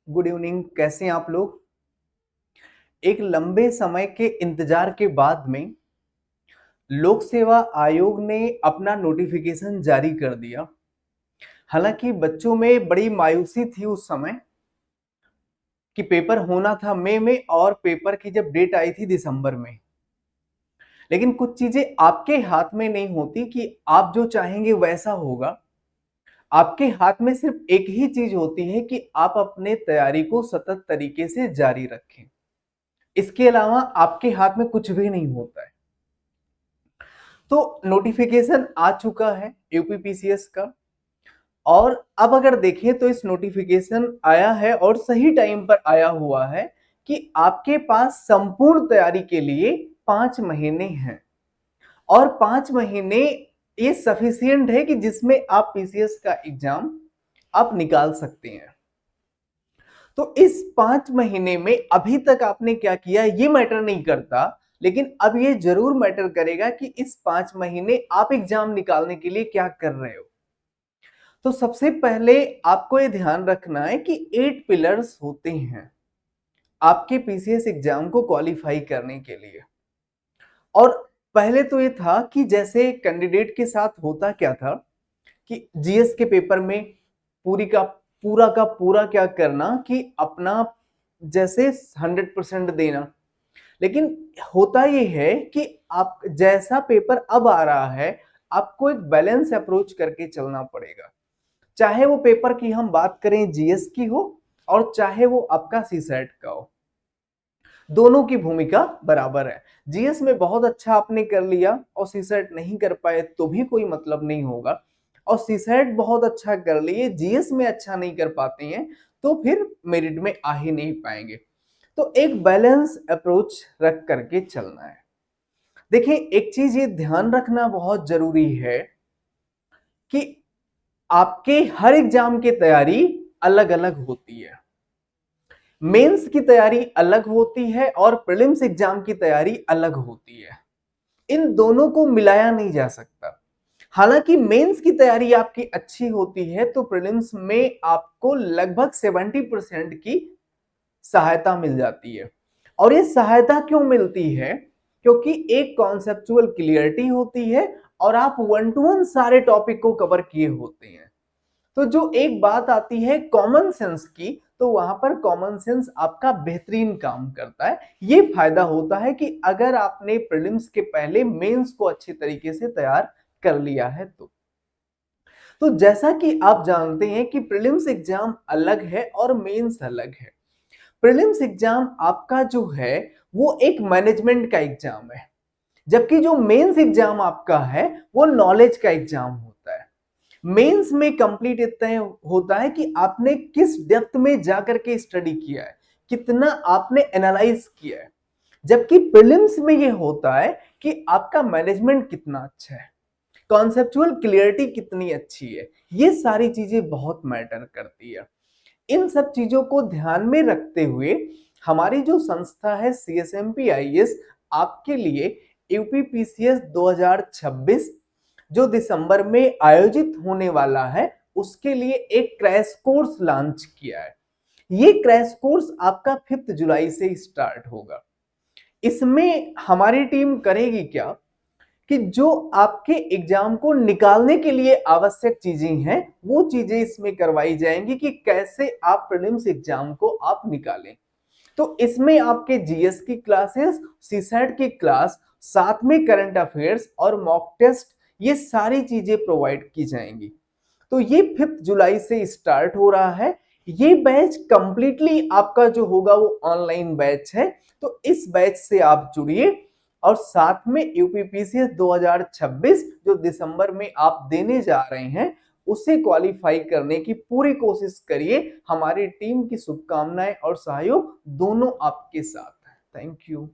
Good evening. कैसे हैं आप लोग? एक लंबे समय के इंतजार के बाद में लोक सेवा आयोग ने अपना नोटिफिकेशन जारी कर दिया। हालांकि बच्चों में बड़ी मायूसी थी उस समय कि पेपर होना था मई में और पेपर की जब डेट आई थी दिसंबर में। लेकिन कुछ चीजें आपके हाथ में नहीं होती कि आप जो चाहेंगे वैसा होगा। आपके हाथ में सिर्फ एक ही चीज होती है कि आप अपने तैयारी को सतत तरीके से जारी रखें। इसके अलावा आपके हाथ में कुछ भी नहीं होता है। तो नोटिफिकेशन आ चुका है यूपीपीसीएस का। और अब अगर देखें तो इस नोटिफिकेशन आया है और सही टाइम पर आया हुआ है कि आपके पास संपूर्ण तैयारी के लिए 5 महीने हैं। और 5 महीने ये सफिशियंट है कि जिसमें आप पीसीएस का एग्जाम आप निकाल सकते हैं। तो इस 5 महीने में अभी तक आपने क्या किया ये मैटर नहीं करता, लेकिन अब ये जरूर मैटर करेगा कि इस 5 महीने आप एग्जाम निकालने के लिए क्या कर रहे हो। तो सबसे पहले आपको ये ध्यान रखना है कि 8 पिलर्स होते हैं आपके पीसीएस एग्जाम को क्वालिफाई करने के लिए। और पहले तो ये था कि जैसे कैंडिडेट के साथ होता क्या था कि जीएस के पेपर में पूरा का पूरा क्या करना कि अपना जैसे 100% देना। लेकिन होता ये है कि आप जैसा पेपर अब आ रहा है आपको एक बैलेंस अप्रोच करके चलना पड़ेगा। चाहे वो पेपर की हम बात करें जीएस की हो और चाहे वो आपका सीसैट का हो, दोनों की भूमिका बराबर है। जीएस में बहुत अच्छा आपने कर लिया और सीसैट नहीं कर पाए तो भी कोई मतलब नहीं होगा, और सीसैट बहुत अच्छा कर लिए जीएस में अच्छा नहीं कर पाते हैं तो फिर मेरिट में आ ही नहीं पाएंगे। तो एक बैलेंस अप्रोच रख करके चलना है। देखिए, एक चीज ये ध्यान रखना बहुत जरूरी है कि आपके हर एग्जाम की तैयारी अलग अलग होती है। मेंस की तैयारी अलग होती है और प्रीलिम्स एग्जाम की तैयारी अलग होती है। इन दोनों को मिलाया नहीं जा सकता। हालांकि मेंस की तैयारी आपकी अच्छी होती है तो प्रीलिम्स में आपको लगभग 70% की सहायता मिल जाती है। और ये सहायता क्यों मिलती है? क्योंकि एक कॉन्सेप्चुअल क्लियरिटी होती है और आप 1 to 1 सारे टॉपिक को कवर किए होते हैं। तो जो एक बात आती है कॉमन सेंस की, तो वहां पर कॉमन सेंस आपका बेहतरीन काम करता है। ये फायदा होता है कि अगर आपने प्रीलिम्स के पहले मेंस को अच्छे तरीके से तैयार कर लिया है तो जैसा कि आप जानते हैं कि प्रीलिम्स एग्जाम अलग है और मेंस अलग है। प्रीलिम्स एग्जाम आपका जो है वो एक मैनेजमेंट का एग्जाम है, जबकि जो मेंस एग्जाम आपका है वो नॉलेज का एग्जाम होता है। मेंस में कंप्लीट इतना होता है कि आपने किस डेप्थ में जाकर के स्टडी किया है, कितना आपने एनालाइज किया है। जबकि प्रीलिम्स में ये होता है कि आपका मैनेजमेंट कितना अच्छा है, कॉन्सेप्चुअल क्लियरिटी कितनी अच्छी है। ये सारी चीजें बहुत मैटर करती है। इन सब चीजों को ध्यान में रखते हुए हमारी जो संस्था है सीएसएमपी आईएएस आपके लिए यूपीपीसीएस 2026 जो दिसंबर में आयोजित होने वाला है उसके लिए एक क्रैश कोर्स लॉन्च किया है। ये क्रैश कोर्स आपका 5 जुलाई से स्टार्ट होगा। इसमें हमारी टीम करेगी क्या कि जो आपके एग्जाम को निकालने के लिए आवश्यक चीजें हैं वो चीजें इसमें करवाई जाएंगी कि कैसे आप प्रीलिम्स एग्जाम को आप निकालें। तो इसमें आपके जीएस की क्लासेस, सीसैट की क्लास, साथ में करंट अफेयर्स और मॉक टेस्ट, ये सारी चीजें प्रोवाइड की जाएंगी। तो ये 5 जुलाई से स्टार्ट हो रहा है। ये बैच कंप्लीटली आपका जो होगा वो ऑनलाइन बैच है। तो इस बैच से आप जुड़िए और साथ में यूपीपीसीएस 2026 जो दिसंबर में आप देने जा रहे हैं उसे क्वालिफाई करने की पूरी कोशिश करिए। हमारी टीम की शुभकामनाएं और सहयोग दोनों आपके साथ है। Thank you.